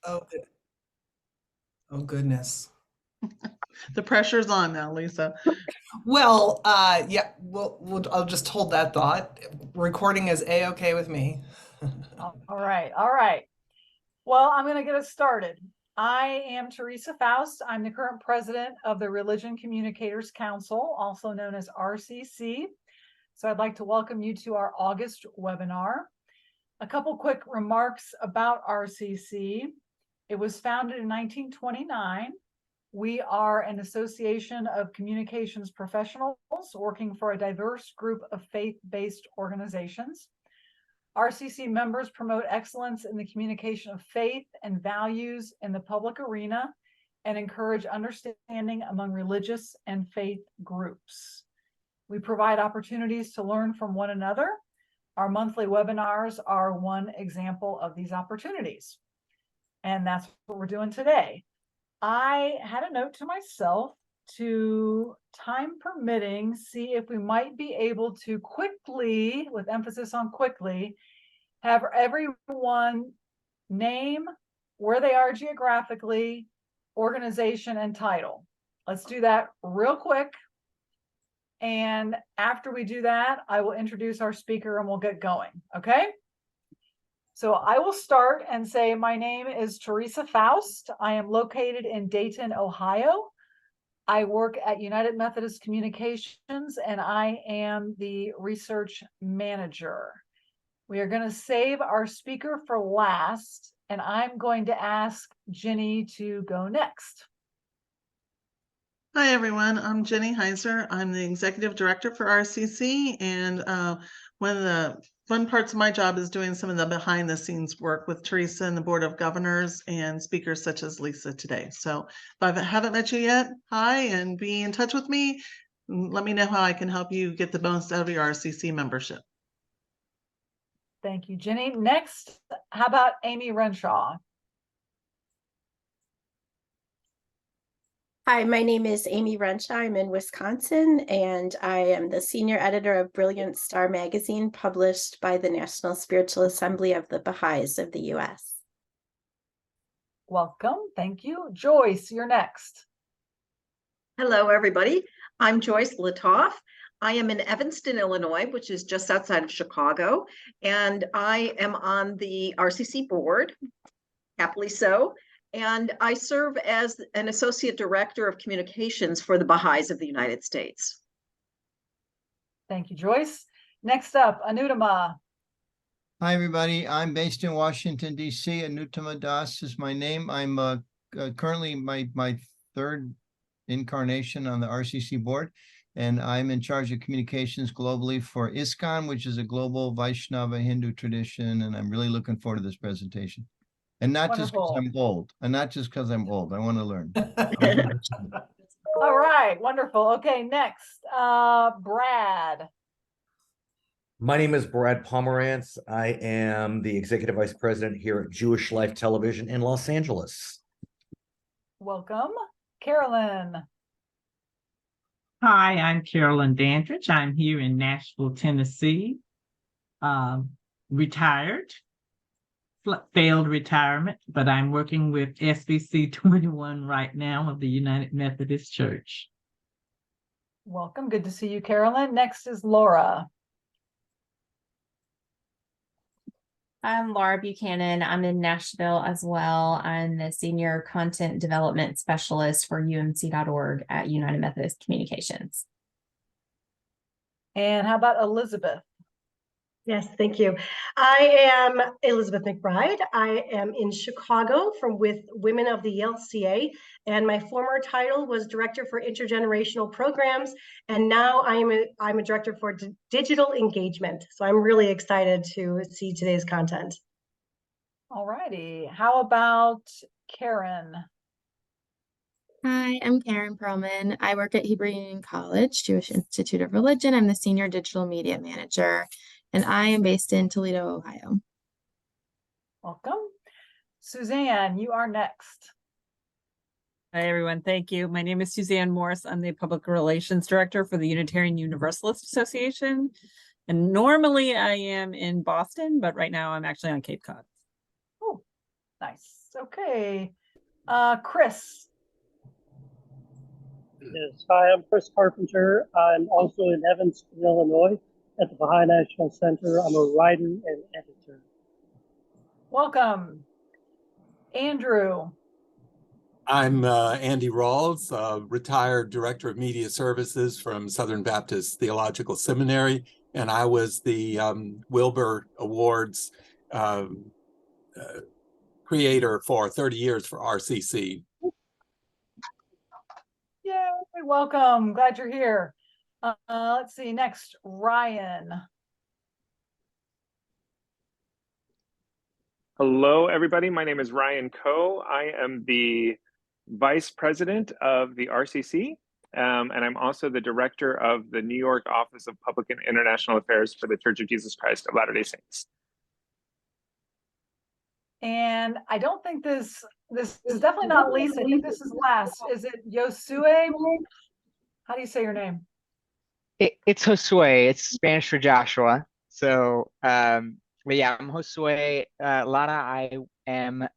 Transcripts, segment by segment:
Oh, oh goodness. The pressure's on now, Lisa. Well, yeah, I'll just hold that thought. Recording is a-okay with me. All right, all right. Well, I'm going to get us started. I am Teresa Faust. I'm the current president of the Religion Communicators Council, also known as RCC. So I'd like to welcome you to our August webinar. A couple quick remarks about RCC. It was founded in 1929. We are an association of communications professionals working for a diverse group of faith-based organizations. RCC members promote excellence in the communication of faith and values in the public arena and encourage understanding among religious and faith groups. We provide opportunities to learn from one another. Our monthly webinars are one example of these opportunities. And that's what we're doing today. I had a note to myself to, time permitting, see if we might be able to quickly, with emphasis on quickly, have everyone name, where they are geographically, organization, and title. Let's do that real quick. And after we do that, I will introduce our speaker and we'll get going, okay? So I will start and say, my name is Teresa Faust. I am located in Dayton, Ohio. I work at United Methodist Communications and I am the research manager. We are going to save our speaker for last, and I'm going to ask Jenny to go next. Hi, everyone. I'm Jenny Heiser. I'm the executive director for RCC, and one of the fun parts of my job is doing some of the behind the scenes work with Teresa and the Board of Governors and speakers such as Lisa today. So if I haven't met you yet, hi, and be in touch with me. Let me know how I can help you get the most out of your RCC membership. Thank you, Jenny. Next, how about Amy Renshaw? Hi, my name is Amy Renshaw. I'm in Wisconsin, and I am the senior editor of Brilliant Star magazine, published by the National Spiritual Assembly of the Baha'is of the U.S. Welcome. Thank you. Joyce, you're next. Hello, everybody. I'm Joyce Latoff. I am in Evanston, Illinois, which is just outside of Chicago, and I am on the RCC board, happily so, and I serve as an associate director of communications for the Baha'is of the United States. Thank you, Joyce. Next up, Anutama. Hi, everybody. I'm based in Washington, D.C. Anutama Das is my name. I'm currently my third incarnation on the RCC board, and I'm in charge of communications globally for ISKCON, which is a global Vaishnava Hindu tradition, and I'm really looking forward to this presentation. And not just because I'm old, and not just because I'm old. I want to learn. All right, wonderful. Okay, next, Brad. My name is Brad Pomerantz. I am the executive vice president here at Jewish Life Television in Los Angeles. Welcome. Carolyn. Hi, I'm Carolyn Dandridge. I'm here in Nashville, Tennessee. Retired, failed retirement, but I'm working with SBC 21 right now of the United Methodist Church. Welcome. Good to see you, Carolyn. Next is Laura. I'm Laura Buchanan. I'm in Nashville as well. I'm the Senior Content Development Specialist for UMC.org at United Methodist Communications. And how about Elizabeth? Yes, thank you. I am Elizabeth McBride. I am in Chicago with Women of the LCA, and my former title was Director for Intergenerational Programs, and now I'm a Director for Digital Engagement. So I'm really excited to see today's content. All righty. How about Karen? Hi, I'm Karen Perlman. I work at Hebrew Union College, Jewish Institute of Religion. I'm the Senior Digital Media Manager, and I am based in Toledo, Ohio. Welcome. Suzanne, you are next. Hi, everyone. Thank you. My name is Suzanne Morris. I'm the Public Relations Director for the Unitarian Universalist Association. And normally I am in Boston, but right now I'm actually on Cape Cod. Oh, nice. Okay. Chris. Yes, hi, I'm Chris Carpenter. I'm also in Evanston, Illinois at the Baha'i National Center. I'm a writer and editor. Welcome. Andrew. I'm Andy Rawls, retired Director of Media Services from Southern Baptist Theological Seminary, and I was the Wilbur Awards creator for 30 years for RCC. Yay, welcome. Glad you're here. Let's see, next, Ryan. Hello, everybody. My name is Ryan Coe. I am the Vice President of the RCC, and I'm also the Director of the New York Office of Public and International Affairs for the Church of Jesus Christ of Latter-day Saints. And I don't think this is definitely not Lisa. I think this is last. Is it Josue? How do you say your name? It's Josue. It's Spanish for Joshua. So, but yeah, I'm Josue Lara. I am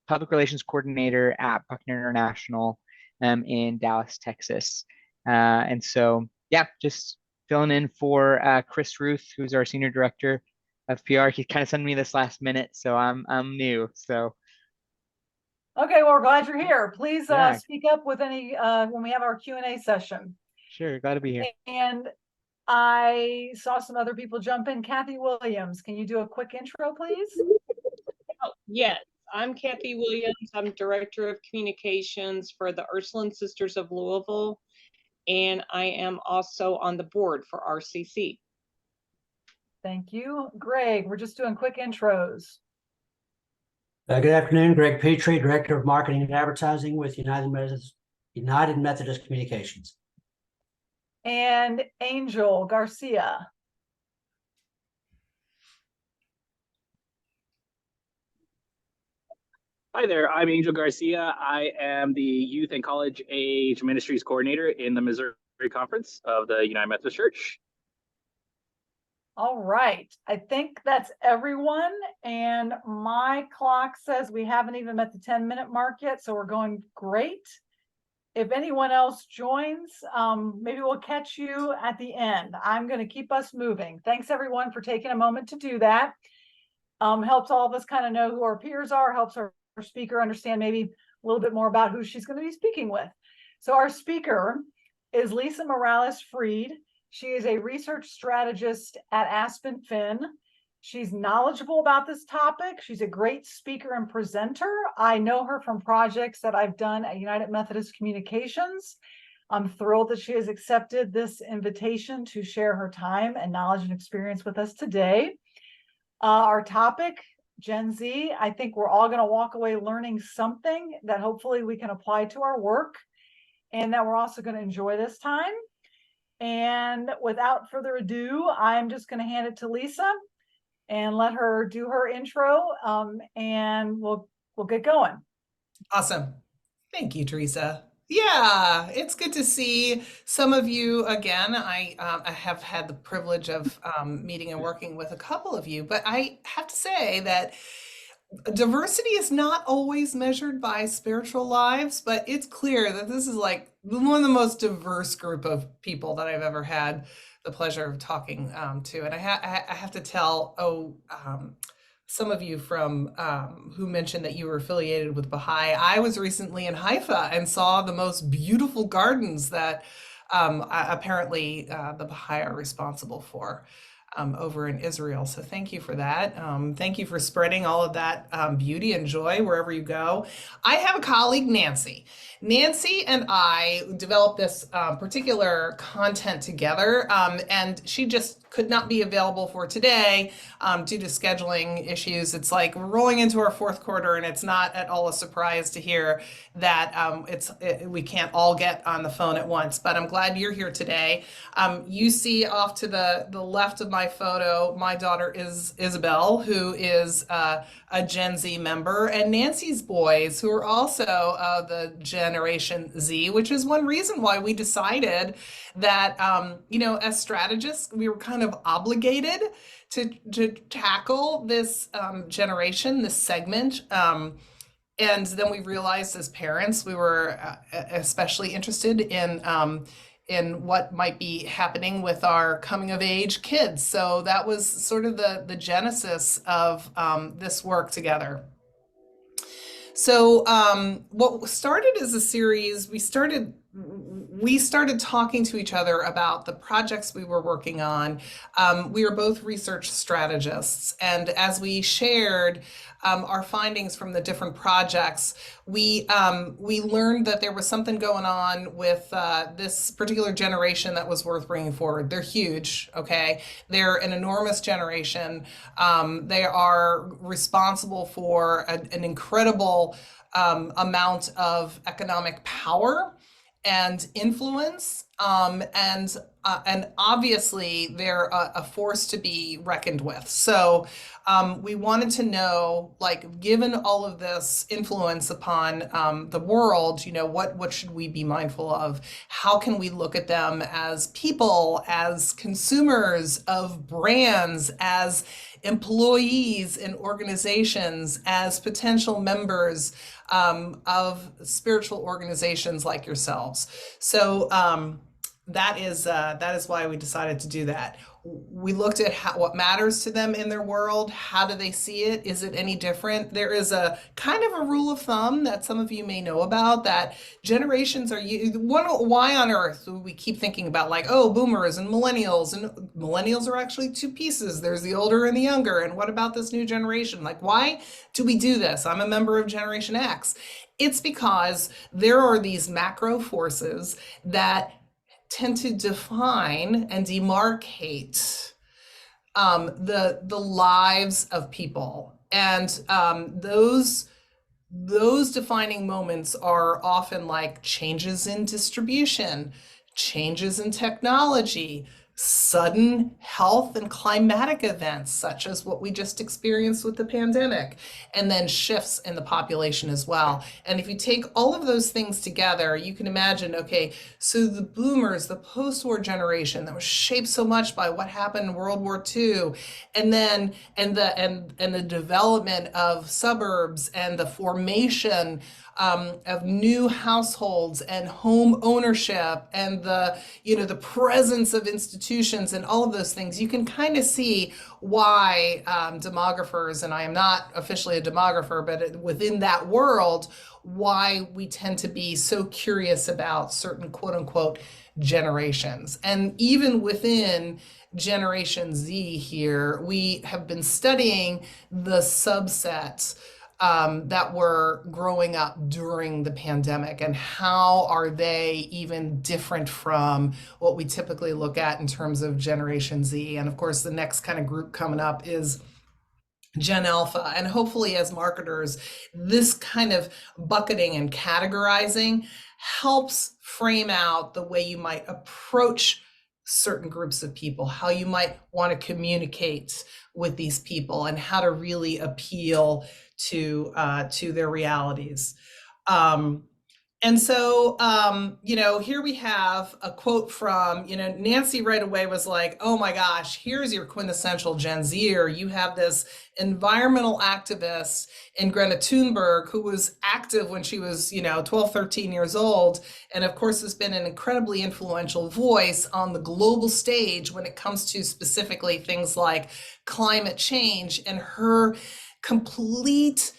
Public Relations Coordinator at Buckner International in Dallas, Texas. And so, yeah, just filling in for Chris Ruth, who's our Senior Director of PR. He kind of sent me this last minute, so I'm new. So okay, well, we're glad you're here. Please Yeah. speak up with any when we have our Q&A session. Sure, glad to be here. And I saw some other people jump in. Kathy Williams, can you do a quick intro, please? Oh, yes, I'm Kathy Williams. I'm Director of Communications for the Ursuline Sisters of Louisville, and I am also on the board for RCC. Thank you. Greg, we're just doing quick intros. Good afternoon, Greg Petrie, Director of Marketing and Advertising with United Methodist Communications. And Angel Garcia. Hi there, I'm Angel Garcia. I am the Youth and College Age Ministries Coordinator in the Missouri Conference of the United Methodist Church. All right, I think that's everyone. And my clock says we haven't even met the 10-minute mark yet, so we're going great. If anyone else joins, maybe we'll catch you at the end. I'm going to keep us moving. Thanks everyone for taking a moment to do that. Helps all of us kind of know who our peers are, helps our speaker understand maybe a little bit more about who she's going to be speaking with. So our speaker is Lisa Morales Freed. She is a research strategist at Aspen Finn. She's knowledgeable about this topic. She's a great speaker and presenter. I know her from projects that I've done at United Methodist Communications. I'm thrilled that she has accepted this invitation to share her time and knowledge and experience with us today. Our topic, Gen Z, I think we're all going to walk away learning something that hopefully we can apply to our work, and that we're also going to enjoy this time. And without further ado, I'm just going to hand it to Lisa and let her do her intro, and we'll get going. Awesome. Thank you, Teresa. Yeah, it's good to see some of you again. I have had the privilege of meeting and working with a couple of you, but I have to say that diversity is not always measured by spiritual lives, but it's clear that this is like one of the most diverse group of people that I've ever had the pleasure of talking to. And I have to tell, some of you from who mentioned that you were affiliated with Baha'i. I was recently in Haifa and saw the most beautiful gardens that apparently the Baha'i are responsible for over in Israel. So thank you for that. Thank you for spreading all of that beauty and joy wherever you go. I have a colleague, Nancy. Nancy and I developed this particular content together, and she just could not be available for today due to scheduling issues. It's like we're rolling into our fourth quarter, and it's not at all a surprise to hear that we can't all get on the phone at once. But I'm glad you're here today. You see off to the left of my photo, my daughter is Isabel, who is a Gen Z member, and Nancy's boys, who are also the Generation Z, which is one reason why we decided that, as strategists, we were kind of obligated to tackle this generation, this segment, And then we realized as parents, we were especially interested in what might be happening with our coming of age kids. So that was sort of the genesis of this work together. So what started as a series, we started talking to each other about the projects we were working on. We were both research strategists, and as we shared our findings from the different projects, we learned that there was something going on with this particular generation that was worth bringing forward. They're huge, okay? They're an enormous generation. They are responsible for an incredible amount of economic power and influence, and obviously they're a force to be reckoned with. So we wanted to know, like, given all of this influence upon the world, you know, what should we be mindful of? How can we look at them as people, as consumers of brands, as employees in organizations, as potential members of spiritual organizations like yourselves. So that is why we decided to do that. We looked at what matters to them in their world. How do they see it? Is it any different? There is a kind of a rule of thumb that some of you may know about, that generations are why on earth do we keep thinking about, like, oh, boomers and millennials are actually two pieces. There's the older and the younger. And what about this new generation? Like, why do we do this? I'm a member of Generation X. It's because there are these macro forces that tend to define and demarcate the lives of people, and those defining moments are often like changes in distribution, changes in technology, sudden health and climatic events such as what we just experienced with the pandemic, and then shifts in the population as well. And if you take all of those things together, you can imagine, okay, so the boomers, the post-war generation that was shaped so much by what happened in World War II, and then the development of suburbs and the formation of new households and home ownership and the presence of institutions and all of those things, you can kind of see why demographers, and I am not officially a demographer, but within that world, why we tend to be so curious about certain quote unquote generations. And even within Generation Z here, we have been studying the subsets that were growing up during the pandemic, and how are they even different from what we typically look at in terms of Generation Z. And of course, the next kind of group coming up is Gen Alpha. And hopefully as marketers, this kind of bucketing and categorizing helps frame out the way you might approach certain groups of people, how you might want to communicate with these people, and how to really appeal to their realities. And so, here we have a quote from, Nancy right away was like, oh my gosh, here's your quintessential Gen Zer. You have this environmental activist in Greta Thunberg, who was active when she was, 12, 13 years old. And of course, has been an incredibly influential voice on the global stage when it comes to specifically things like climate change, and her complete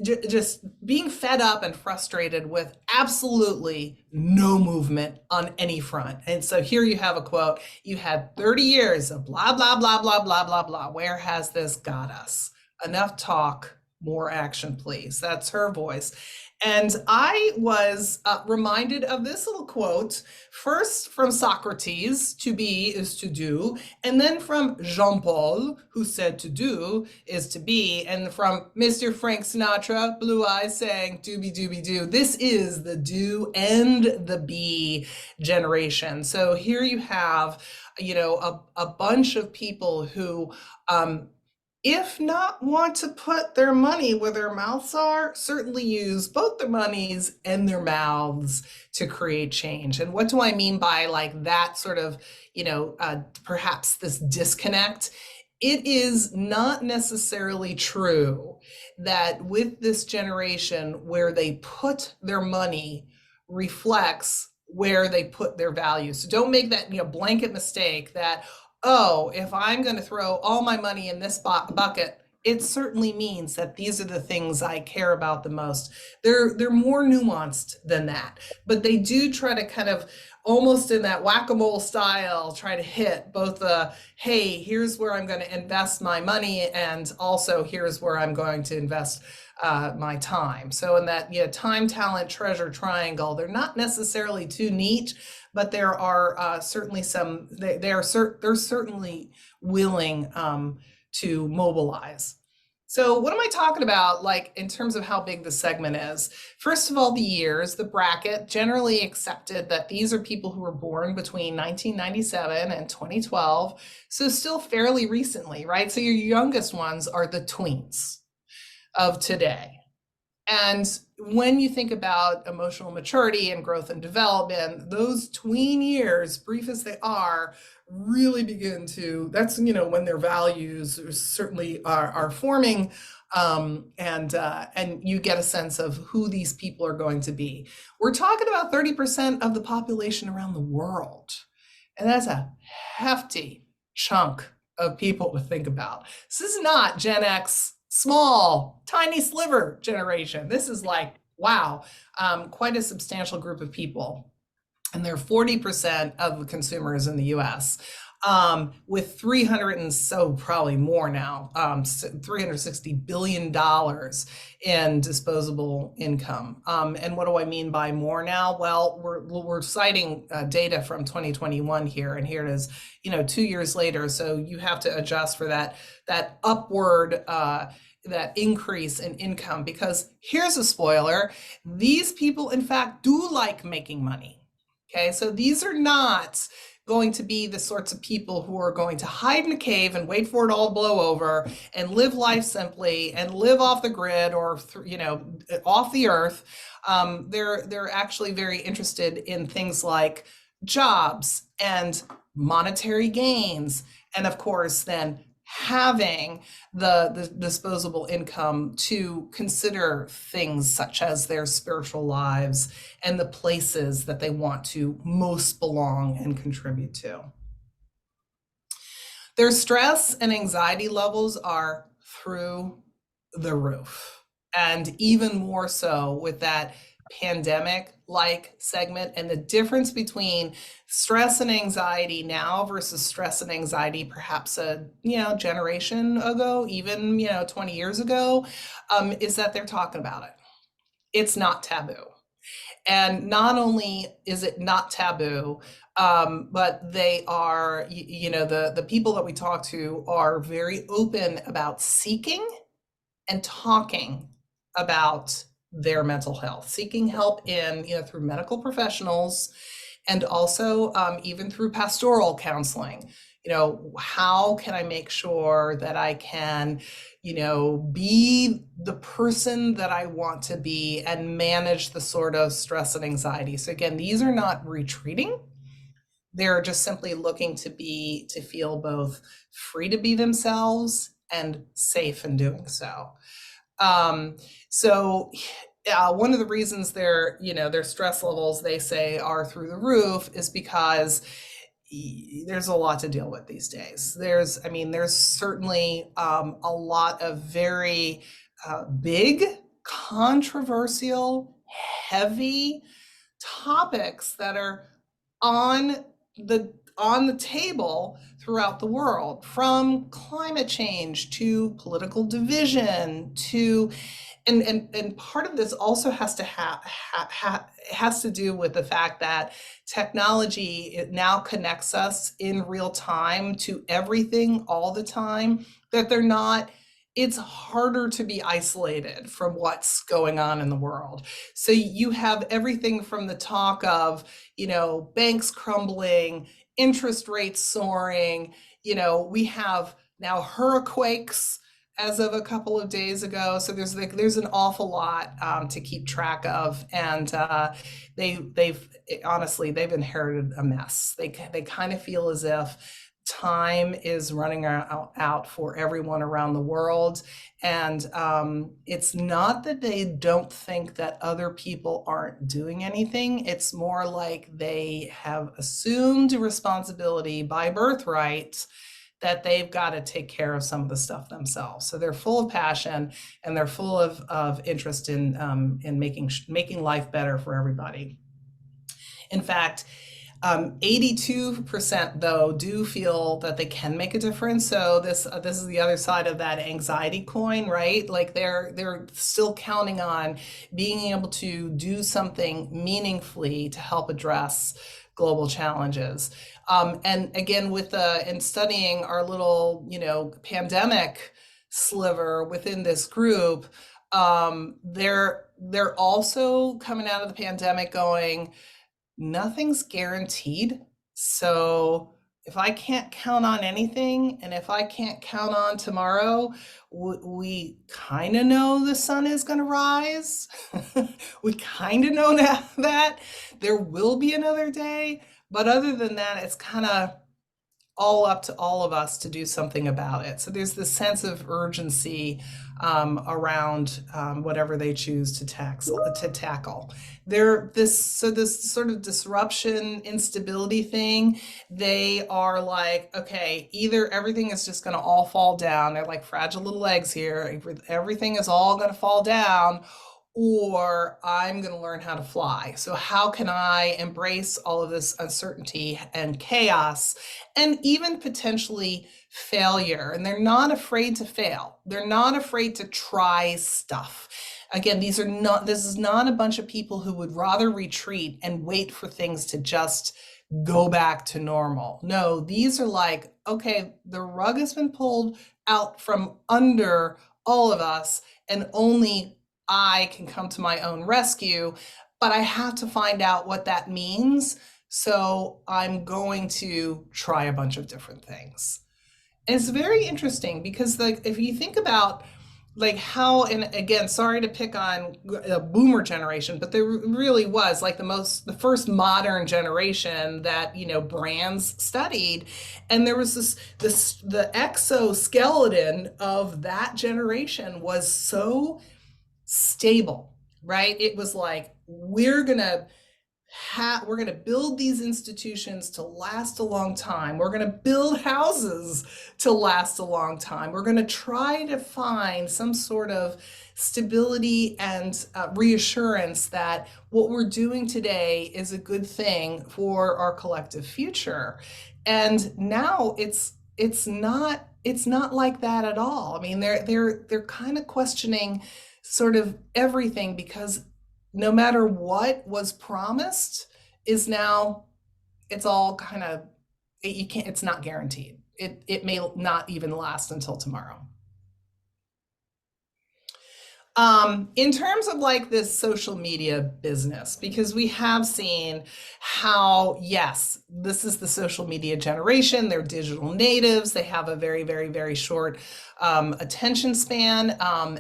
just being fed up and frustrated with absolutely no movement on any front. And so here you have a quote: you had 30 years of blah, blah, blah, blah, blah, blah, blah. Where has this got us? Enough talk, more action, please. That's her voice. And I was reminded of this little quote, first from Socrates, to be is to do, and then from Jean-Paul, who said to do is to be, and from Mr. Frank Sinatra, Blue Eyes, saying doobie doobie doo. This is the do and the be generation. So here you have, a bunch of people who, if not want to put their money where their mouths are, certainly use both their monies and their mouths to create change. And what do I mean by like that sort of, perhaps this disconnect? it is not necessarily true that with this generation, where they put their money reflects where they put their values. So don't make that, blanket mistake that, oh, if I'm going to throw all my money in this bucket, it certainly means that these are the things I care about the most. They're more nuanced than that, but they do try to kind of, almost in that whack-a-mole style, try to hit both the, hey, here's where I'm going to invest my money, and also here's where I'm going to invest my time. So in that time, talent, treasure triangle, they're not necessarily too neat, but there are certainly some, they're certainly willing to mobilize. So what am I talking about, like, in terms of how big the segment is? First of all, the years, the bracket generally accepted that these are people who were born between 1997 and 2012. So still fairly recently, right? So your youngest ones are the tweens of today. And when you think about emotional maturity and growth and development, those tween years, brief as they are, really begin to, that's, when their values certainly are forming, and you get a sense of who these people are going to be. We're talking about 30% of the population around the world. And that's a hefty chunk of people to think about. This is not Gen X, small, tiny sliver generation. This is like, wow, quite a substantial group of people. And they're 40% of the consumers in the US, with probably more now, $360 billion in disposable income. And what do I mean by more now? Well, we're citing data from 2021 here, and here it is, 2 years later. So you have to adjust for that upward, that increase in income, because here's a spoiler: these people, in fact, do like making money. Okay, so these are not going to be the sorts of people who are going to hide in a cave and wait for it all to blow over and live life simply and live off the grid or, off the earth. They're actually very interested in things like jobs and monetary gains, and of course, then having the disposable income to consider things such as their spiritual lives and the places that they want to most belong and contribute to. Their stress and anxiety levels are through the roof, and even more so with that pandemic-like segment, and the difference between stress and anxiety now versus stress and anxiety perhaps a generation ago, even 20 years ago, is that they're talking about it. It's not taboo. And not only is it not taboo, but they are, the people that we talk to are very open about seeking and talking about their mental health, seeking help in, through medical professionals, and also even through pastoral counseling. How can I make sure that I can, be the person that I want to be and manage the sort of stress and anxiety? So again, these are not retreating. They're just simply looking to feel both free to be themselves and safe in doing so. One of the reasons their stress levels, they say, are through the roof is because there's a lot to deal with these days. There's certainly a lot of very big, controversial, heavy topics that are on the table throughout the world, from climate change to political division to, and part of this also has to do with the fact that technology, it now connects us in real time to everything all the time, that it's harder to be isolated from what's going on in the world. So you have everything from the talk of, banks crumbling, interest rates soaring, we have now hurricanes as of a couple of days ago. So there's an awful lot to keep track of, and they've honestly inherited a mess. They kind of feel as if time is running out for everyone around the world. And it's not that they don't think that other people aren't doing anything. It's more like they have assumed responsibility by birthright that they've got to take care of some of the stuff themselves. So they're full of passion and they're full of interest in making life better for everybody. In fact, 82% though do feel that they can make a difference. So this is the other side of that anxiety coin, right? Like they're still counting on being able to do something meaningfully to help address global challenges. And again, in studying our little, pandemic sliver within this group, they're also coming out of the pandemic going, nothing's guaranteed. So if I can't count on anything, and if I can't count on tomorrow, we kind of know the sun is going to rise. We kind of know that there will be another day. But other than that, it's kind of all up to all of us to do something about it. So there's this sense of urgency around whatever they choose to tackle. This sort of disruption, instability thing, they are like, okay, either everything is just going to all fall down. They're like fragile little eggs here. Everything is all going to fall down, or I'm going to learn how to fly. So how can I embrace all of this uncertainty and chaos and even potentially failure? And they're not afraid to fail. They're not afraid to try stuff. Again, this is not a bunch of people who would rather retreat and wait for things to just go back to normal. No, these are like, okay, the rug has been pulled out from under all of us, and only I can come to my own rescue, but I have to find out what that means. So I'm going to try a bunch of different things. And it's very interesting because if you think about how, and again, sorry to pick on a boomer generation, but there really was the first modern generation that, brands studied. And there was the exoskeleton of that generation was so stable, right? It was like, we're gonna build these institutions to last a long time. We're gonna build houses to last a long time. We're gonna try to find some sort of stability and reassurance that what we're doing today is a good thing for our collective future. And now it's not like that at all. I mean, they're kind of questioning sort of everything, because no matter what was promised is now, it's all kind of, it's not guaranteed. It may not even last until tomorrow. In terms of this social media business, because we have seen how, yes, this is the social media generation. They're digital natives. They have a very, very, very short attention span,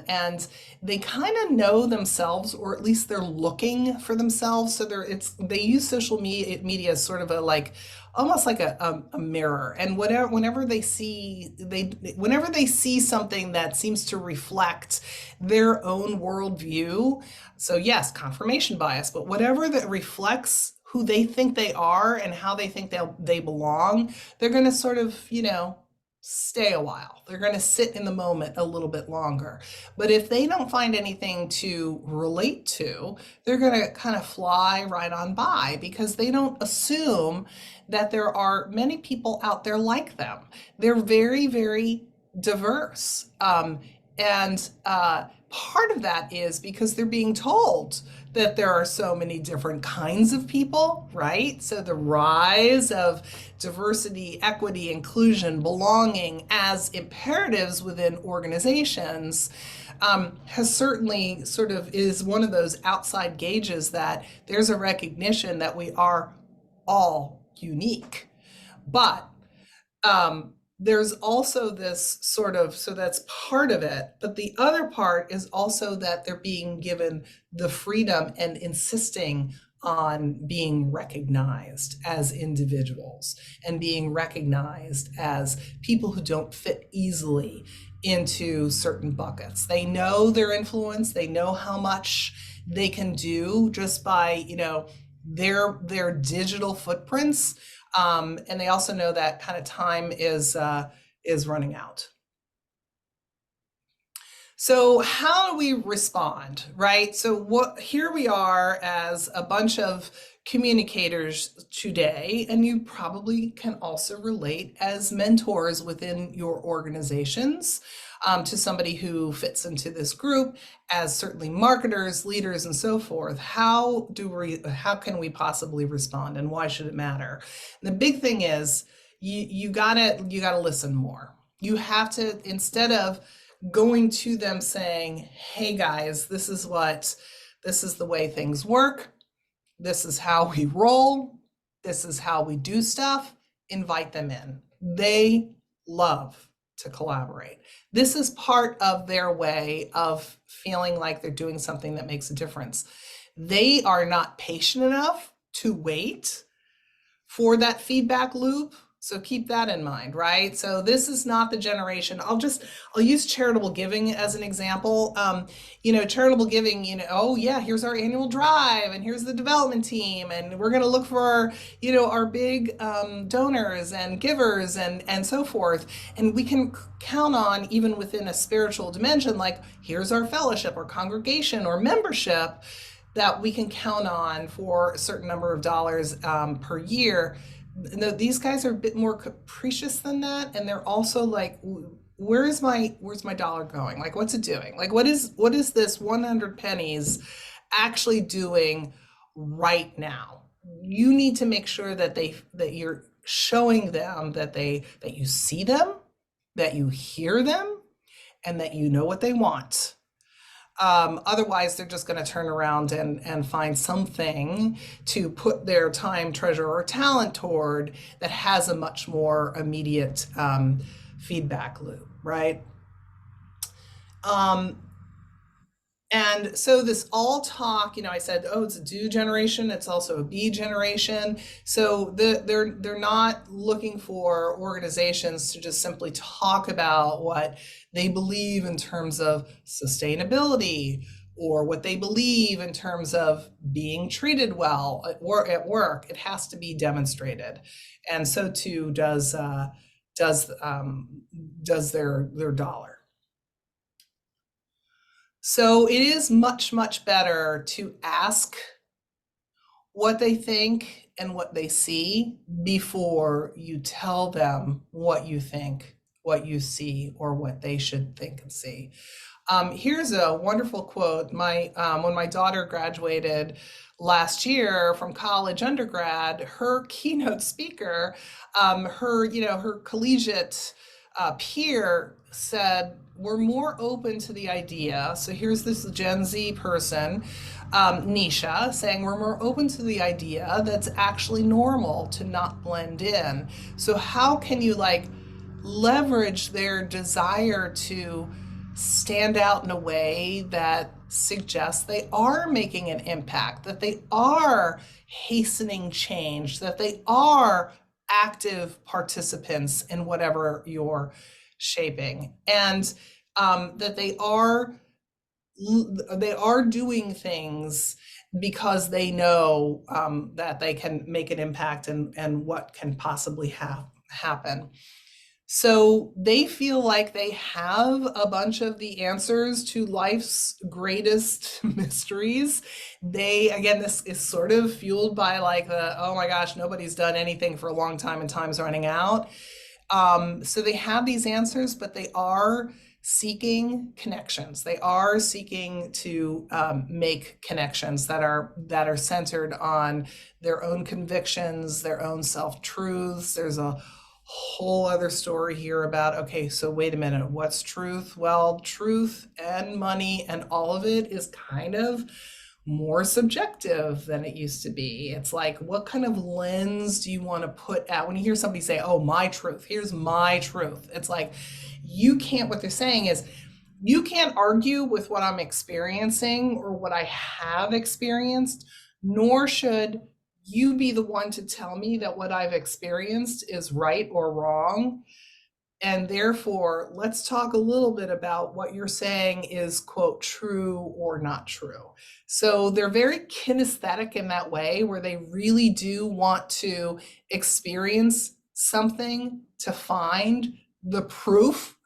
and they kind of know themselves, or at least they're looking for themselves. So they use social media as sort of almost like a mirror. And whenever they see something that seems to reflect their own worldview, so yes, confirmation bias, but whatever that reflects who they think they are and how they think they belong, they're going to sort of, stay a while. They're going to sit in the moment a little bit longer. But if they don't find anything to relate to, they're going to kind of fly right on by, because they don't assume that there are many people out there like them. They're very, very diverse. And part of that is because they're being told that there are so many different kinds of people, right? So the rise of diversity, equity, inclusion, belonging as imperatives within organizations has certainly is one of those outside gauges that there's a recognition that we are all unique. But there's also this so that's part of it. But the other part is also that they're being given the freedom and insisting on being recognized as individuals and being recognized as people who don't fit easily into certain buckets. They know their influence, they know how much they can do just by, you know, their digital footprints. And they also know that kind of time is running out. So how do we respond, right? So here we are as a bunch of communicators today, and you probably can also relate as mentors within your organizations to somebody who fits into this group, as certainly marketers, leaders, and so forth. How can we possibly respond, and why should it matter? And the big thing is you gotta listen more. You have to, instead of going to them saying, hey guys, this is the way things work. This is how we roll. This is how we do stuff. Invite them in. They love to collaborate. This is part of their way of feeling like they're doing something that makes a difference. They are not patient enough to wait for that feedback loop. So keep that in mind, right? So this is not the generation. I'll use charitable giving as an example. You know, charitable giving, you know, oh yeah, here's our annual drive and here's the development team. And we're gonna look for, you know, our big donors and givers and so forth. And we can count on, even within a spiritual dimension, like here's our fellowship or congregation or membership that we can count on for a certain number of dollars per year. No, these guys are a bit more capricious than that, and they're also like, where's my dollar going? Like, what's it doing? Like, what is this 100 pennies actually doing right now? You need to make sure that you're showing them that you see them, that you hear them, and that you know what they want. Otherwise, they're just going to turn around and find something to put their time, treasure, or talent toward that has a much more immediate feedback loop, right? And so this all talk, you know, I said, oh, it's a do generation. It's also a be generation. So they're not looking for organizations to just simply talk about what they believe in terms of sustainability or what they believe in terms of being treated well at work. It has to be demonstrated. And so too does their dollar. So it is much, much better to ask what they think and what they see before you tell them what you think, what you see, or what they should think and see. Here's a wonderful quote. When my daughter graduated last year from college undergrad, her keynote speaker, her collegiate peer said, we're more open to the idea. So here's this Gen Z person, Nisha, saying we're more open to the idea that's actually normal to not blend in. So how can you leverage their desire to stand out in a way that suggests they are making an impact, that they are hastening change, that they are active participants in whatever you're shaping, and that they are doing things because they know that they can make an impact and what can possibly happen. So they feel like they have a bunch of the answers to life's greatest mysteries. Again, this is sort of fueled by oh my gosh, nobody's done anything for a long time and time's running out. So they have these answers, but they are seeking connections. They are seeking to make connections that are centered on their own convictions, their own self-truths. There's a whole other story here about, okay, so wait a minute, what's truth? Well, truth and money and all of it is kind of more subjective than it used to be. It's like, what kind of lens do you want to put out when you hear somebody say, oh, my truth, here's my truth? It's like, what they're saying is, you can't argue with what I'm experiencing or what I have experienced, nor should you be the one to tell me that what I've experienced is right or wrong. And therefore, let's talk a little bit about what you're saying is, quote, true or not true. So they're very kinesthetic in that way, where they really do want to experience something to find the proof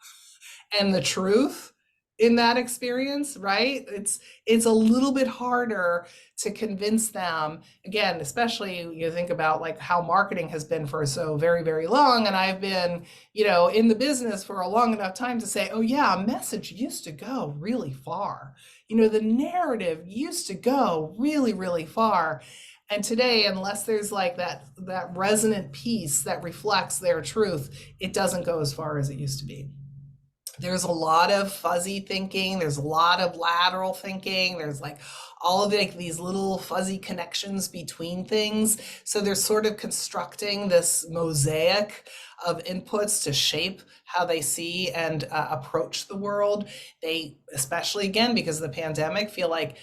and the truth in that experience, right? It's a little bit harder to convince them, again, especially you think about like how marketing has been for so very, very long. And I've been, in the business for a long enough time to say, oh yeah, a message used to go really far. The narrative used to go really, really far. And today, unless there's like that resonant piece that reflects their truth, it doesn't go as far as it used to be. There's a lot of fuzzy thinking. There's a lot of lateral thinking. There's like all of these little fuzzy connections between things. So they're sort of constructing this mosaic of inputs to shape how they see and approach the world. They, especially again, because of the pandemic, feel like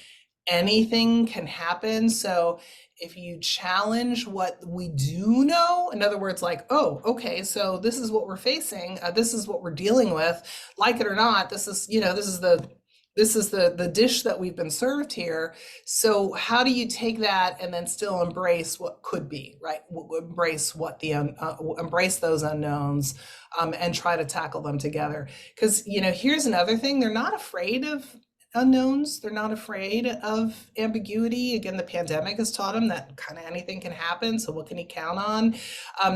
anything can happen. So if you challenge what we do know, in other words, like, oh, okay, so this is what we're facing, this is what we're dealing with, like it or not, this is the dish that we've been served here. So how do you take that and then still embrace what could be, right? Embrace embrace those unknowns, and try to tackle them together. Because here's another thing: they're not afraid of unknowns. They're not afraid of ambiguity. Again, the pandemic has taught them that kind of anything can happen. So what can he count on?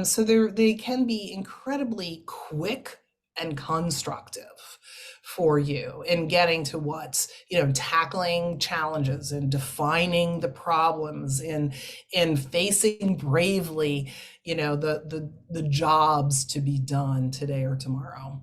So they can be incredibly quick and constructive for you in getting to what's, tackling challenges and defining the problems, in facing bravely, the jobs to be done today or tomorrow.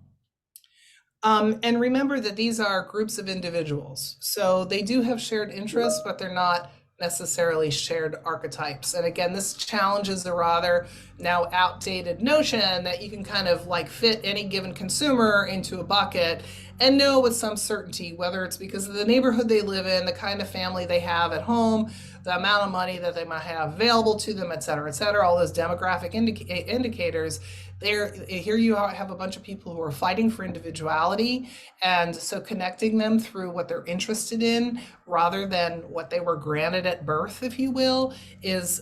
And remember that these are groups of individuals. So they do have shared interests, but they're not necessarily shared archetypes. And again, this challenges the rather now outdated notion that you can kind of like fit any given consumer into a bucket and know with some certainty whether it's because of the neighborhood they live in, the kind of family they have at home, the amount of money that they might have available to them, et cetera, all those demographic indicators. Here you have a bunch of people who are fighting for individuality, and so connecting them through what they're interested in rather than what they were granted at birth, if you will, is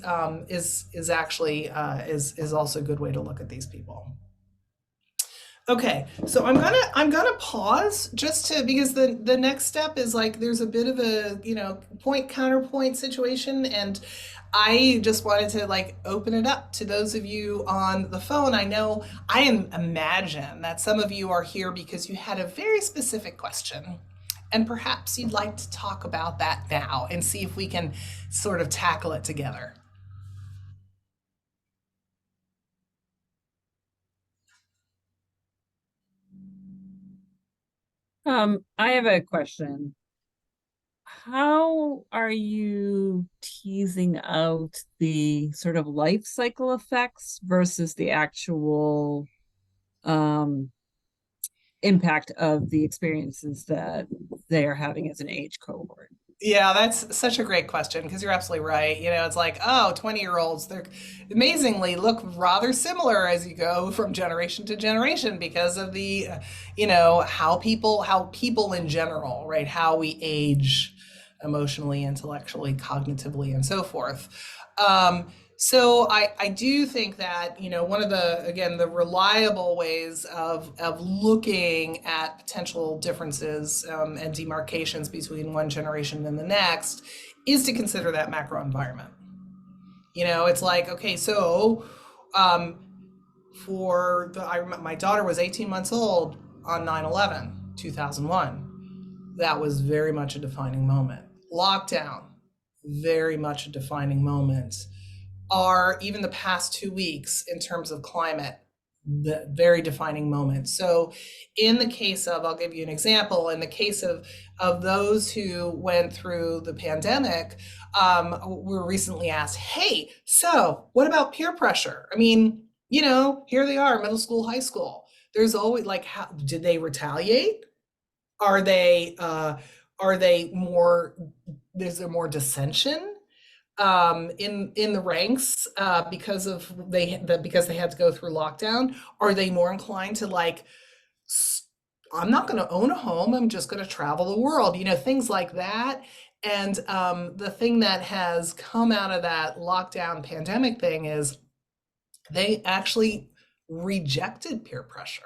actually is also a good way to look at these people. Okay, so I'm gonna pause just because the next step is like there's a bit of a point counterpoint situation, and I just wanted to like open it up to those of you on the phone. I know imagine that some of you are here because you had a very specific question, and perhaps you'd like to talk about that now and see if we can sort of tackle it together. I have a question. How are you teasing out the sort of life cycle effects versus the actual impact of the experiences that they are having as an age cohort? Yeah, that's such a great question, because you're absolutely right. It's like, 20-year-olds, they're amazingly look rather similar as you go from generation to generation because of the, how people in general, right? How we age emotionally, intellectually, cognitively, and so forth. So I do think that, one of the reliable ways of looking at potential differences and demarcations between one generation and the next is to consider that macro environment. It's like, okay, so my daughter was 18 months old on 9/11, 2001. That was very much a defining moment. Lockdown, very much a defining moment. Are even the past 2 weeks in terms of climate, the very defining moment. So in the case of, I'll give you an example, in the case of those who went through the pandemic, we were recently asked, hey, so what about peer pressure? I mean, here they are, middle school, high school. There's always like, how did they retaliate? Are they more, is there more dissension? in the ranks because they had to go through lockdown? Are they more inclined to like, I'm not going to own a home, I'm just going to travel the world, things like that. And the thing that has come out of that lockdown pandemic thing is they actually rejected peer pressure.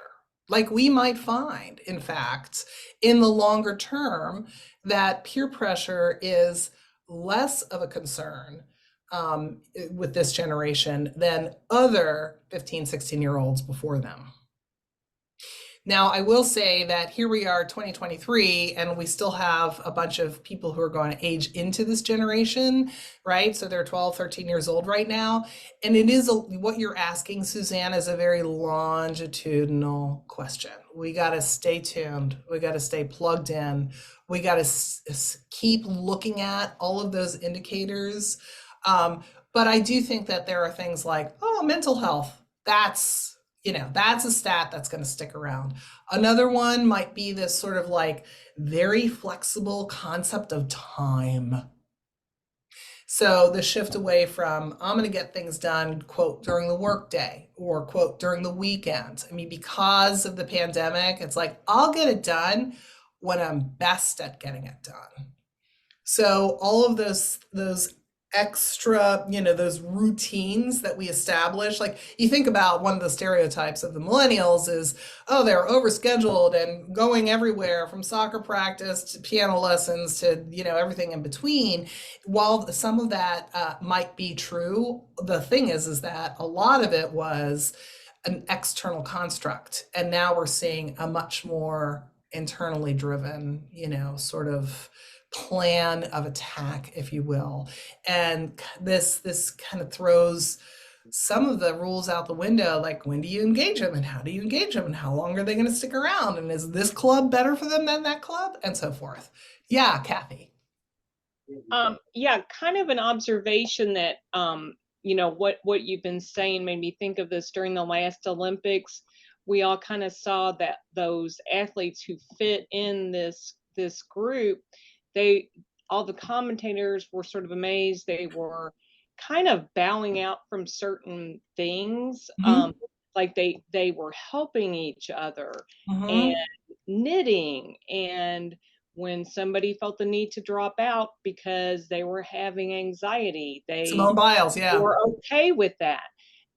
Like, we might find, in fact, in the longer term, that peer pressure is less of a concern with this generation than other 15, 16-year-olds before them. Now, I will say that here we are, 2023, and we still have a bunch of people who are going to age into this generation, right? So they're 12, 13 years old right now. And it is what you're asking, Suzanne, is a very longitudinal question. We got to stay tuned. We got to stay plugged in. We got to keep looking at all of those indicators. But I do think that there are things like, mental health. That's a stat that's going to stick around. Another one might be this sort of like very flexible concept of time. So the shift away from, I'm going to get things done, quote, during the workday, or quote, during the weekend. I mean, because of the pandemic, it's like, I'll get it done when I'm best at getting it done. So all of those extra, those routines that we establish, like you think about one of the stereotypes of the millennials is, they're overscheduled and going everywhere from soccer practice to piano lessons to, everything in between. While some of that might be true, the thing is that a lot of it was an external construct. And now we're seeing a much more internally driven, sort of plan of attack, if you will. And this kind of throws some of the rules out the window, like, when do you engage them and how do you engage them and how long are they going to stick around, and is this club better for them than that club, and so forth. Yeah, Kathy. Yeah, kind of an observation that what you've been saying made me think of this. During the last Olympics, we all kind of saw that those athletes who fit in this group, all the commentators were sort of amazed. They were kind of bowing out from certain things. Like they were helping each other and knitting. And when somebody felt the need to drop out because they were having anxiety, Simone Biles, yeah, were okay with that.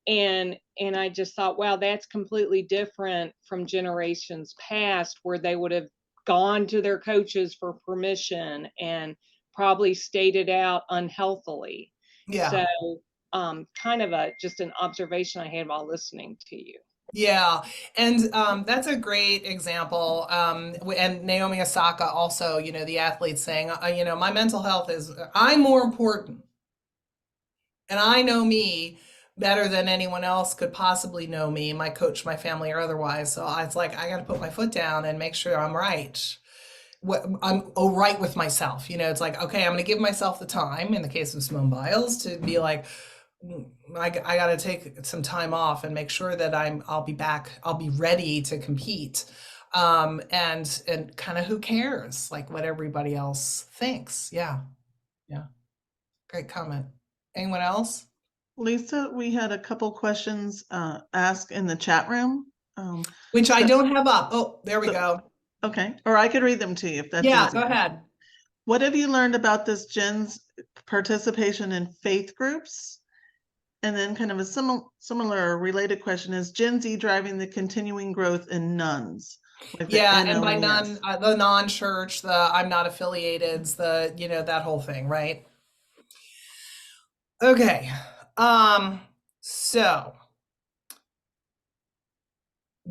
And I just thought, wow, that's completely different from generations past, where they would have gone to their coaches for permission and probably stated out unhealthily. Yeah. So kind of just an observation I had while listening to you. Yeah, and that's a great example. And Naomi Osaka also, the athlete saying, my mental health I'm more important. And I know me better than anyone else could possibly know me, my coach, my family, or otherwise. So it's like, I got to put my foot down and make sure I'm right. I'm right with myself. It's like, okay, I'm going to give myself the time, in the case of Simone Biles, to be like, I got to take some time off and make sure that I'll be back. I'll be ready to compete. And kind of, who cares, like, what everybody else thinks. Yeah. Great comment. Anyone else? Lisa, we had a couple questions asked in the chat room. Which I don't have up. Oh, there we go. Okay, or I could read them to you if that's easier. Go ahead. What have you learned about this Jen's participation in faith groups? And then kind of a similar related question is Gen Z driving the continuing growth in nuns? Yeah, and by none, the non-church, the I'm not affiliated, that whole thing, right? Okay. So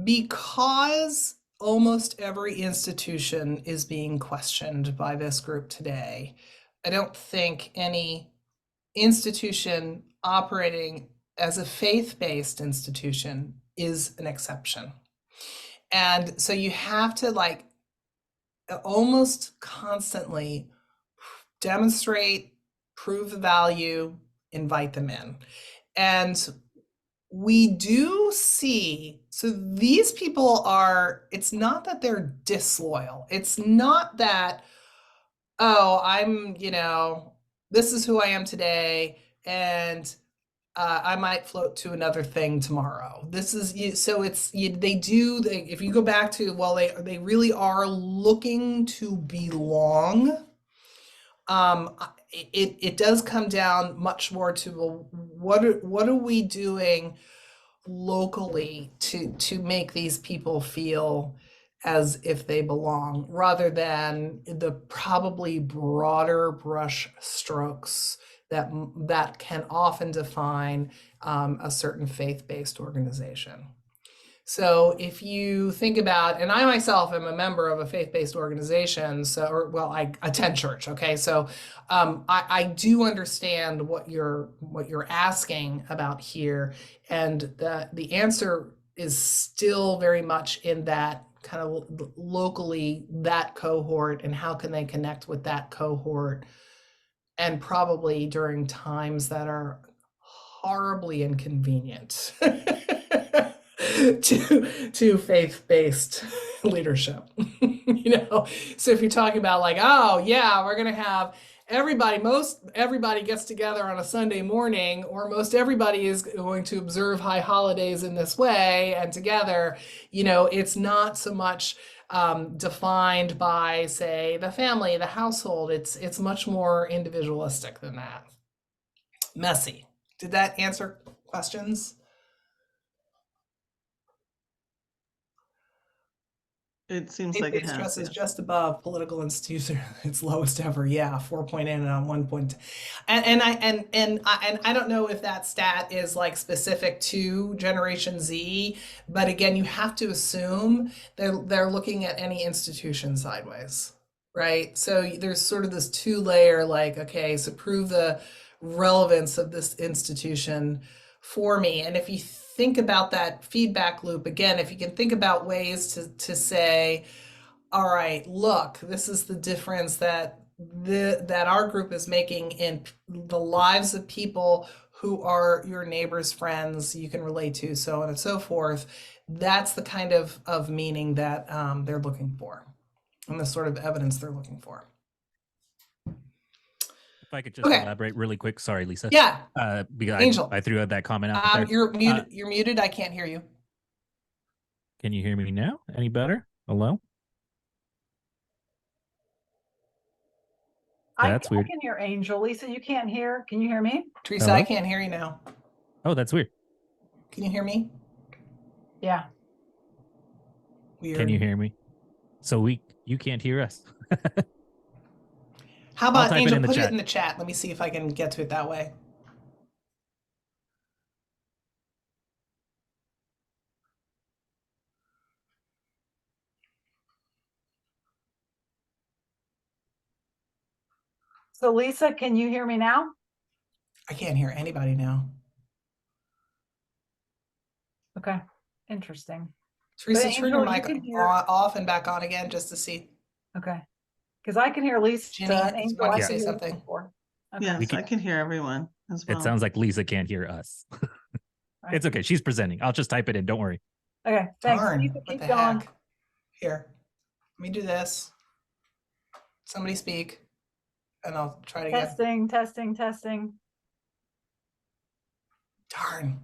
because almost every institution is being questioned by this group today, I don't think any institution operating as a faith-based institution is an exception. And so you have to almost constantly demonstrate, prove the value, invite them in. And we do see, so these people it's not that they're disloyal. It's not that, I'm, this is who I am today, and I might float to another thing tomorrow. This is so if you go back to, well, they really are looking to belong. It does come down much more to, well, what are we doing locally to make these people feel as if they belong, rather than the probably broader brush strokes that can often define a certain faith-based organization. So if you think about, and I myself am a member of a faith-based organization, I attend church. Okay, so I do understand what you're asking about here, and the answer is still very much in that kind of locally, that cohort, and how can they connect with that cohort, and probably during times that are horribly inconvenient to faith-based leadership. So if you're talking about like, oh yeah, we're gonna have most everybody gets together on a Sunday morning, or most everybody is going to observe high holidays in this way and together, it's not so much defined by, say, the family, the household. It's much more individualistic than that. Messy. Did that answer questions? It seems like it has. Stress is just above political institution, its lowest ever. Yeah, 4.8 and on 1.2. And I don't know if that stat is like specific to Generation Z, but again, you have to assume they're looking at any institution sideways, right? So there's sort of this two-layer, like, okay, so prove the relevance of this institution for me. And if you think about that feedback loop, again, if you can think about ways to say, all right, look, this is the difference that our group is making in the lives of people who are your neighbors, friends, you can relate to, so on and so forth. That's the kind of meaning that they're looking for, and the sort of evidence they're looking for. If I could just elaborate really quick. Sorry, Lisa. Yeah. Because Angel. I threw out that comment out there. You're muted. You're muted. I can't hear you. Can you hear me now? Any better? Hello? That's weird. I can hear Angel. Lisa, you can't hear. Can you hear me? Teresa, Hello? I can't hear you now. Oh, that's weird. Can you hear me? Yeah. Weird. Can you hear me? So you can't hear us. How about type it Angel, in the put it chat. in the chat. Let me see if I can get to it that way. So Lisa, can you hear me now? I can't hear anybody now. Okay, interesting. Teresa, But turn your Angel, you mic can hear- off and back on again just to see. Okay, because I can hear Lisa. Jenny, and Angel, why don't you I say can hear something? before. Okay. Yes, I can hear everyone as well. It sounds like Lisa can't hear us. It's okay. She's presenting. I'll just type it in. Don't worry. Okay, thanks. Darn, Lisa, what keep the going. heck? Here, let me do this. Somebody speak, and I'll try it again. Testing. Darn.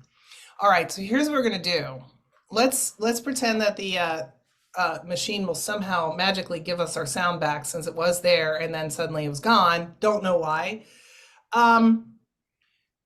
All right, so here's what we're gonna do. Let's pretend that the machine will somehow magically give us our sound back, since it was there and then suddenly it was gone. Don't know why.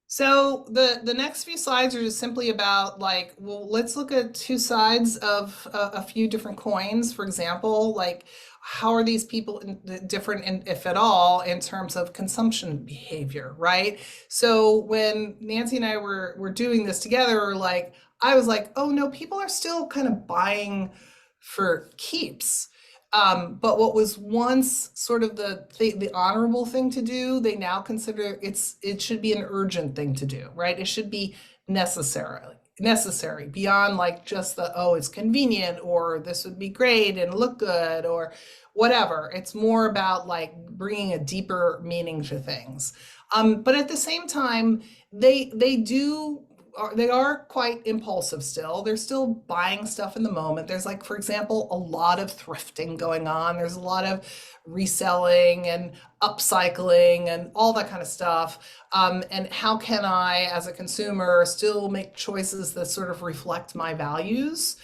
So the next few slides are just simply about, like, well, let's look at two sides of a few different coins. For example, like, how are these people different, if at all, in terms of consumption behavior, right? So when Nancy and I were doing this together, like, I was like, oh no, people are still kind of buying for keeps. But what was once sort of the honorable thing to do, they now consider it should be an urgent thing to do, right? It should be necessary beyond like just it's convenient, or this would be great and look good, or whatever. It's more about like bringing a deeper meaning to things. But at the same time, they do they are quite impulsive still. They're still buying stuff in the moment. There's like, for example, a lot of thrifting going on. There's a lot of reselling and upcycling and all that kind of stuff. And how can I, as a consumer, still make choices that sort of reflect my values?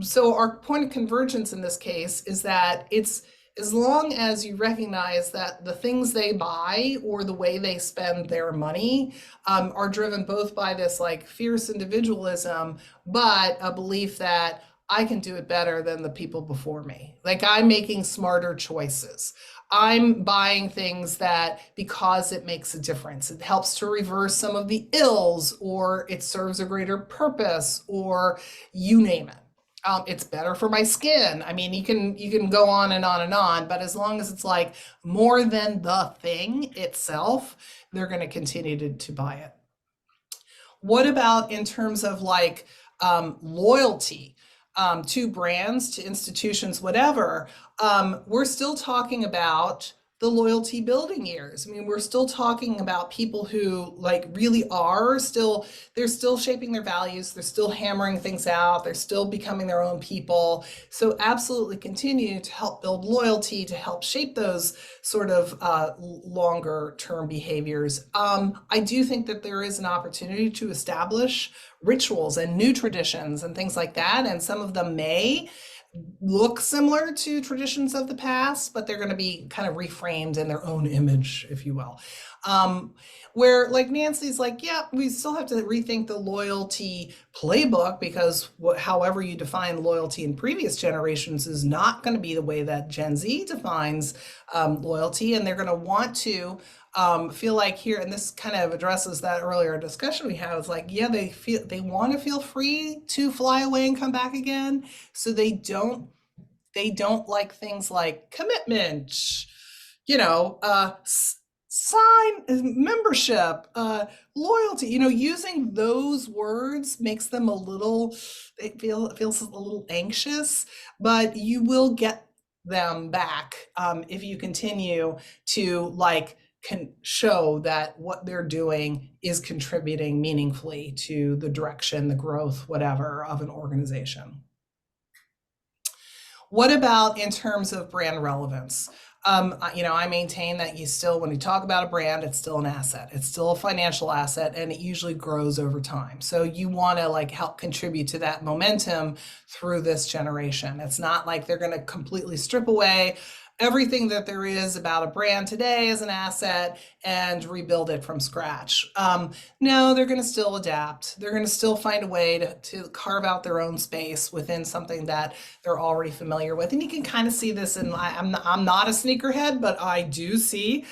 So our point of convergence in this case is that it's as long as you recognize that the things they buy or the way they spend their money are driven both by this like fierce individualism, but a belief that I can do it better than the people before me. Like I'm making smarter choices. I'm buying things that because it makes a difference, it helps to reverse some of the ills, or it serves a greater purpose, or you name it. It's better for my skin. I mean, you can go on and on and on, but as long as it's like more than the thing itself, they're going to continue to buy it. What about in terms of like loyalty to brands, to institutions, whatever? We're still talking about the loyalty building years. I mean, we're still talking about people who like really are still, they're still shaping their values. They're still hammering things out. They're still becoming their own people. So absolutely continue to help build loyalty, to help shape those sort of longer term behaviors. I do think that there is an opportunity to establish rituals and new traditions and things like that. And some of them may look similar to traditions of the past, but they're going to be kind of reframed in their own image, if you will. Where like Nancy's like, yeah, we still have to rethink the loyalty playbook because however you define loyalty in previous generations is not going to be the way that Gen Z defines loyalty. And they're going to want to feel like here, and this kind of addresses that earlier discussion we had, is like, yeah, they want to feel free to fly away and come back again. So they don't like things like commitment, sign membership, loyalty, using those words makes them it feels a little anxious, but you will get them back if you continue to can show that what they're doing is contributing meaningfully to the direction, the growth, whatever, of an organization. What about in terms of brand relevance? I maintain that when you talk about a brand, it's still an asset. It's still a financial asset, and it usually grows over time. So you want to help contribute to that momentum through this generation. It's not like they're going to completely strip away everything that there is about a brand today as an asset and rebuild it from scratch. No, they're going to still adapt. They're going to still find a way to carve out their own space within something that they're already familiar with. And you can kind of see this in, I'm not a sneakerhead, but I do see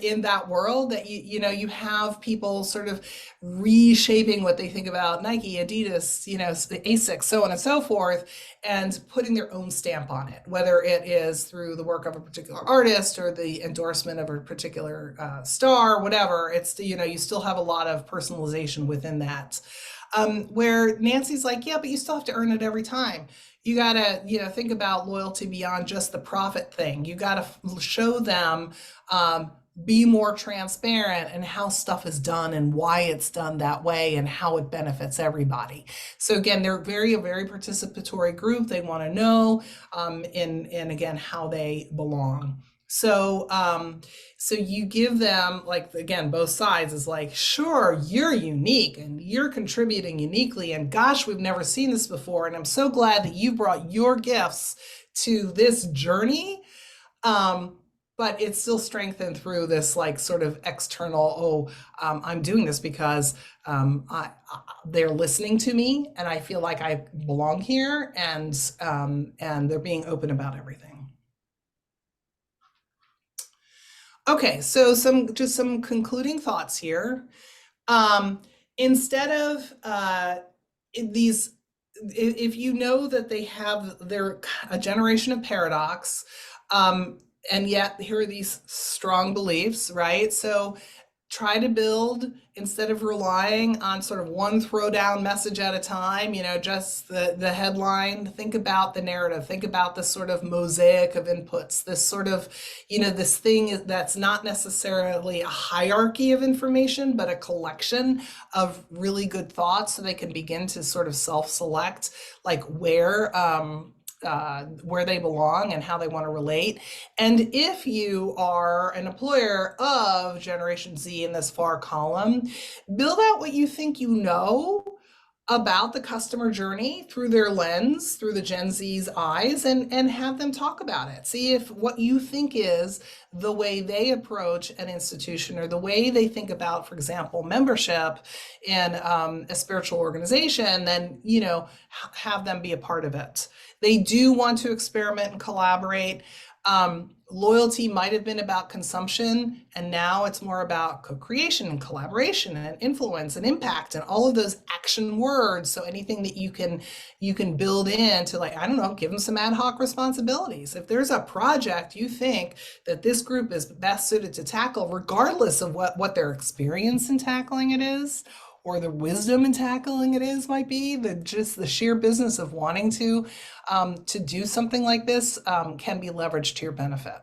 in that world that you have people sort of reshaping what they think about Nike, Adidas, ASICS, so on and so forth, and putting their own stamp on it, whether it is through the work of a particular artist or the endorsement of a particular star, whatever. It's, you still have a lot of personalization within that. Where Nancy's like, yeah, but you still have to earn it every time. You gotta, think about loyalty beyond just the profit thing. You gotta show them, be more transparent in how stuff is done and why it's done that way and how it benefits everybody. So again, they're a very participatory group. They want to know, and again, how they belong. So, so you give them again, both sides is like, sure, you're unique and you're contributing uniquely. And gosh, we've never seen this before. And I'm so glad that you brought your gifts to this journey. But it's still strengthened through this sort of external, I'm doing this because they're listening to me and I feel like I belong here, and they're being open about everything. Okay, so just some concluding thoughts here. Instead of if you know that they're a generation of paradox, and yet here are these strong beliefs, right? So try to build, instead of relying on sort of one throwdown message at a time, just the headline. Think about the narrative, think about this sort of mosaic of inputs, this sort of, this thing that's not necessarily a hierarchy of information, but a collection of really good thoughts, so they can begin to sort of self-select like where they belong and how they want to relate. And if you are an employer of Generation Z in this far column, build out what you think you know about the customer journey through their lens, through the Gen Z's eyes, and have them talk about it. See if what you think is the way they approach an institution, or the way they think about, for example, membership in a spiritual organization, then, have them be a part of it. They do want to experiment and collaborate. Loyalty might have been about consumption, and now it's more about co-creation and collaboration and influence and impact and all of those action words. So anything that you can build into, like, I don't know, give them some ad hoc responsibilities. If there's a project you think that this group is best suited to tackle, regardless of what their experience in tackling it is, or the wisdom in tackling it is, might be just the sheer business of wanting to do something like this can be leveraged to your benefit.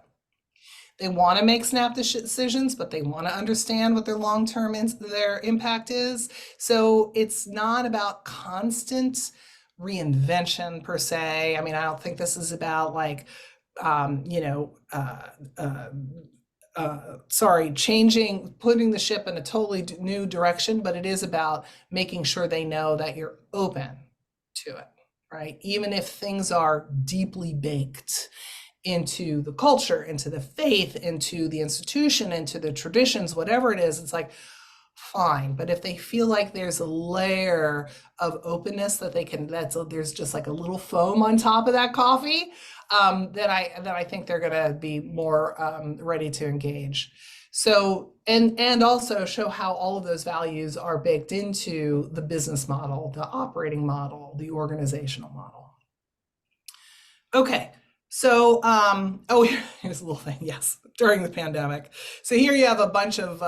They want to make snap decisions, but they want to understand what their long-term their impact is. So it's not about constant reinvention per se. I mean, I don't think this is about like, putting the ship in a totally new direction, but it is about making sure they know that you're open to it, right? Even if things are deeply baked into the culture, into the faith, into the institution, into the traditions, whatever it is, it's like, fine. But if they feel like there's a layer of openness that there's just like a little foam on top of that coffee, then I think they're going to be more ready to engage. So, and also show how all of those values are baked into the business model, the operating model, the organizational model. Okay. So, here's a little thing. Yes, during the pandemic. So here you have a bunch of,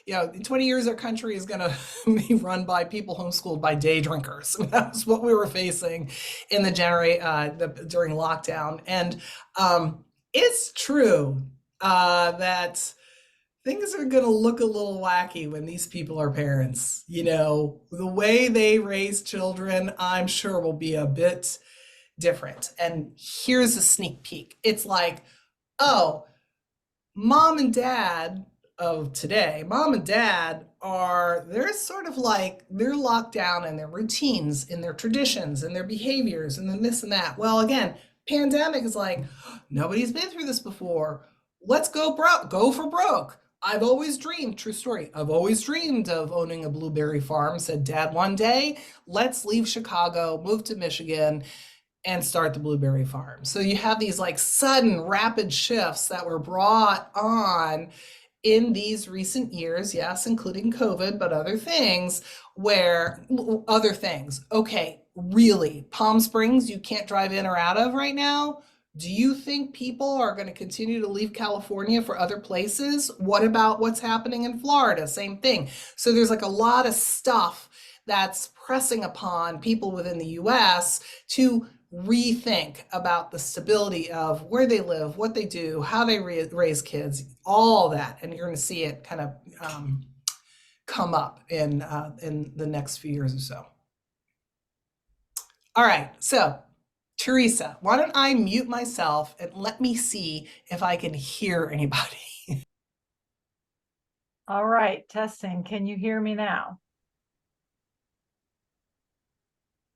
in 20 years, our country is going to be run by people homeschooled by day drinkers. That was what we were facing in during lockdown. And it's true that things are going to look a little wacky when these people are parents. The way they raise children, I'm sure, will be a bit different. And here's a sneak peek. It's like, oh, mom and dad of today, they're sort of like, they're locked down in their routines, in their traditions, and their behaviors, and then this and that. Well, again, pandemic is like, nobody's been through this before. Let's go for broke. I've always dreamed, true story, I've always dreamed of owning a blueberry farm, said dad one day. Let's leave Chicago, move to Michigan, and start the blueberry farm. So you have these like sudden rapid shifts that were brought on in these recent years, yes, including COVID, but other things. Okay, really, Palm Springs, you can't drive in or out of right now? Do you think people are going to continue to leave California for other places? What about what's happening in Florida? Same thing. So there's like a lot of stuff that's pressing upon people within the US to rethink about the stability of where they live, what they do, how they raise kids, all that. And you're going to see it kind of come up in the next few years or so. All right, so Teresa, why don't I mute myself and let me see if I can hear anybody. All right, testing. Can you hear me now?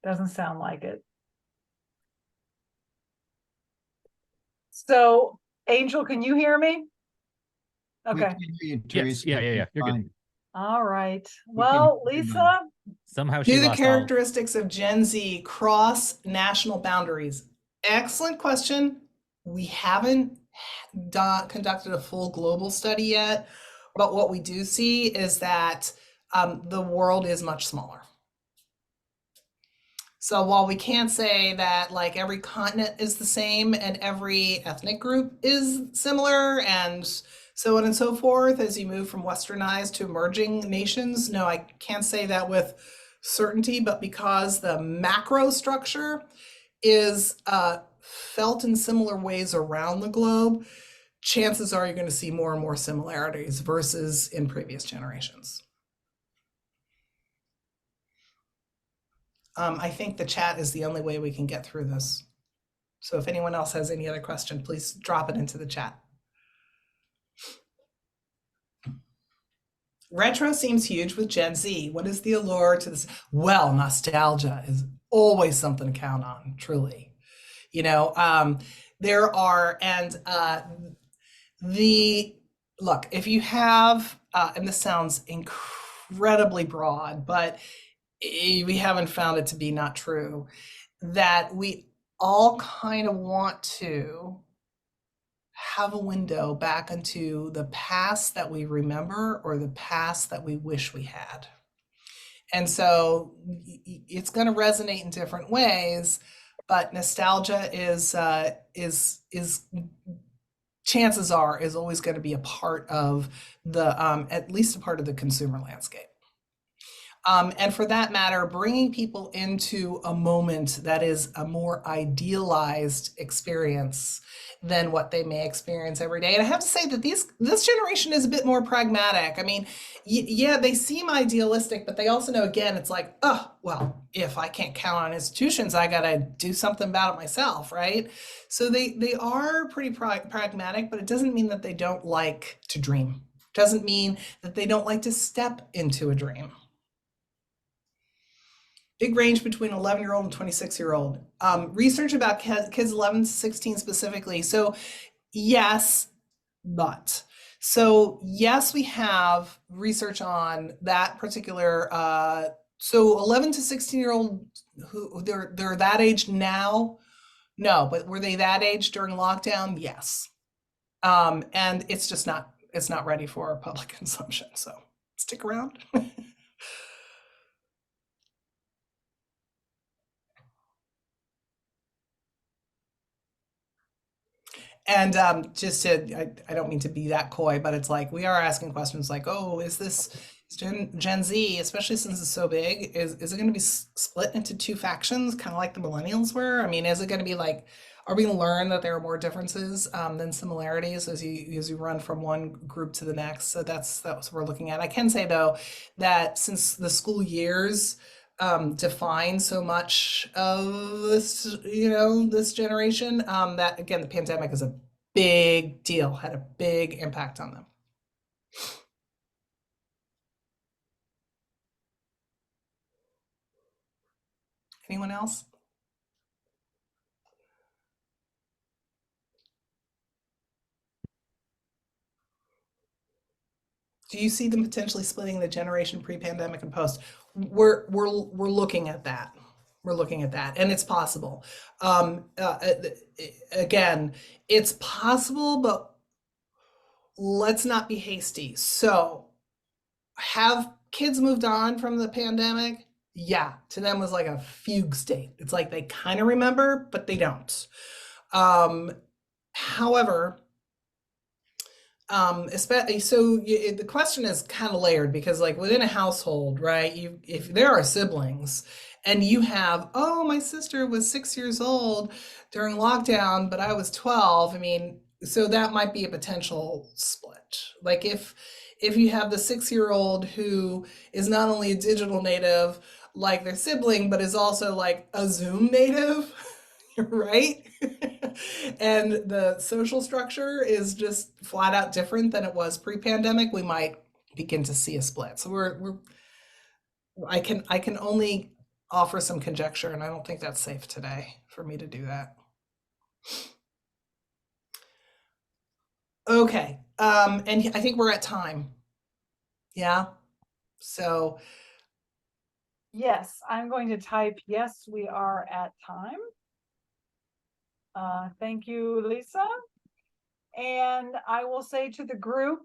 Doesn't sound like it. So, Angel, can you hear me? Okay. Yes. Yeah. You're good. All right. Well, Lisa. Somehow do the characteristics of Gen Z cross national boundaries? Excellent question. We haven't conducted a full global study yet, but what we do see is that the world is much smaller. So while we can't say that like every continent is the same and every ethnic group is similar and so on and so forth as you move from westernized to emerging nations. No, I can't say that with certainty, but because the macro structure is felt in similar ways around the globe, chances are you're going to see more and more similarities versus in previous generations. I think the chat is the only way we can get through this. So if anyone else has any other question, please drop it into the chat. Retro seems huge with Gen Z. What is the allure to this? Well, nostalgia is always something to count on, truly. You know, there are, and look, if you have, and this sounds incredibly broad, but we haven't found it to be not true, that we all kind of want to have a window back into the past that we remember or the past that we wish we had. And so it's going to resonate in different ways, but nostalgia is chances are is always going to be a part of the at least a part of the consumer landscape. And for that matter, bringing people into a moment that is a more idealized experience than what they may experience every day. And I have to say that this generation is a bit more pragmatic. I mean, yeah, they seem idealistic, but they also know, again, it's like, oh, well, if I can't count on institutions, I got to do something about it myself, right? So they are pretty pragmatic, but it doesn't mean that they don't like to dream. It doesn't mean that they don't like to step into a dream. Big range between 11-year-old and 26-year-old. Research about kids 11 to 16 specifically. So yes, but. So yes, we have research on that particular, so 11 to 16-year-old, who they're that age now? No, but were they that age during lockdown? Yes. And it's just not, it's not ready for public consumption. So stick around. And just to, I don't mean to be that coy, but it's like we are asking questions like, oh, is this Gen Z, especially since it's so big, is it going to be split into two factions, kind of like the millennials were? I mean, is it going to be like, are we going to learn that there are more differences than similarities as you run from one group to the next? So that's what we're looking at. I can say though that since the school years define so much of this, this generation, that again, the pandemic is a big deal, had a big impact on them. Anyone else? Do you see them potentially splitting the generation pre-pandemic and post? We're looking at that. We're looking at that, and it's possible. Again, it's possible, but let's not be hasty. So, have kids moved on from the pandemic? Yeah, to them was like a fugue state. It's like they kind of remember, but they don't. However, especially the question is kind of layered because like within a household, right, if there are siblings and you have, oh, my sister was 6 years old during lockdown, but I was 12, I mean, so that might be a potential split. Like if you have the 6-year-old who is not only a digital native like their sibling, but is also like a Zoom native, right? And the social structure is just flat out different than it was pre-pandemic, we might begin to see a split. So I can only offer some conjecture, and I don't think that's safe today for me to do that. Okay, and I think we're at time. Yeah, so. Yes, I'm going to type, yes, we are at time. Thank you, Lisa. And I will say to the group,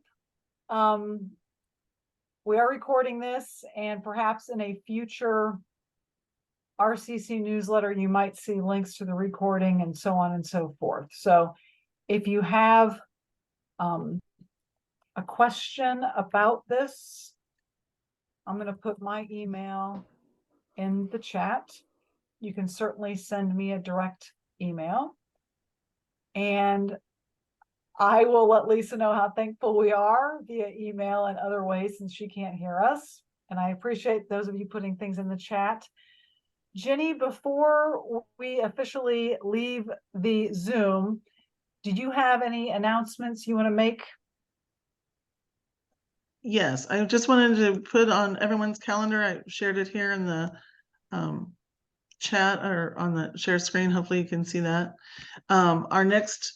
we are recording this, and perhaps in a future RCC newsletter, you might see links to the recording and so on and so forth. So if you have a question about this, I'm going to put my email in the chat. You can certainly send me a direct email. And I will let Lisa know how thankful we are via email and other ways since she can't hear us. And I appreciate those of you putting things in the chat. Jenny, before we officially leave the Zoom, did you have any announcements you want to make? Yes, I just wanted to put on everyone's calendar. I shared it here in the chat or on the share screen. Hopefully you can see that. Our next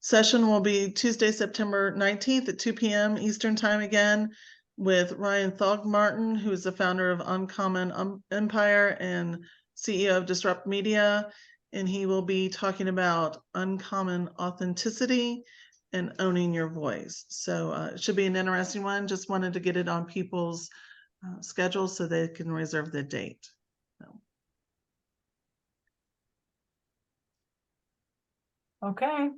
session will be Tuesday, September 19th at 2 p.m. Eastern time again with Ryan Thogmartin, who is the founder of Uncommon Empire and CEO of Disrupt Media. And he will be talking about uncommon authenticity and owning your voice. So it should be an interesting one. Just wanted to get it on people's schedules so they can reserve the date. Okay.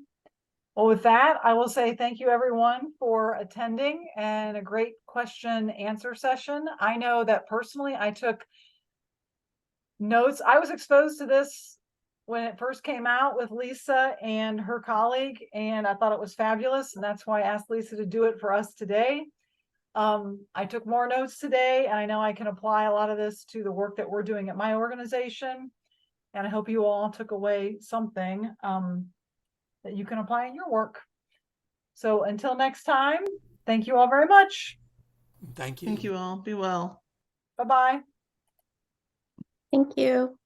Well, with that, I will say thank you everyone for attending and a great question answer session. I know that personally I took notes. I was exposed to this when it first came out with Lisa and her colleague, and I thought it was fabulous. And that's why I asked Lisa to do it for us today. I took more notes today, and I know I can apply a lot of this to the work that we're doing at my organization. And I hope you all took away something that you can apply in your work. So until next time, thank you all very much. Thank you. Thank you all. Be well. Bye-bye. Thank you.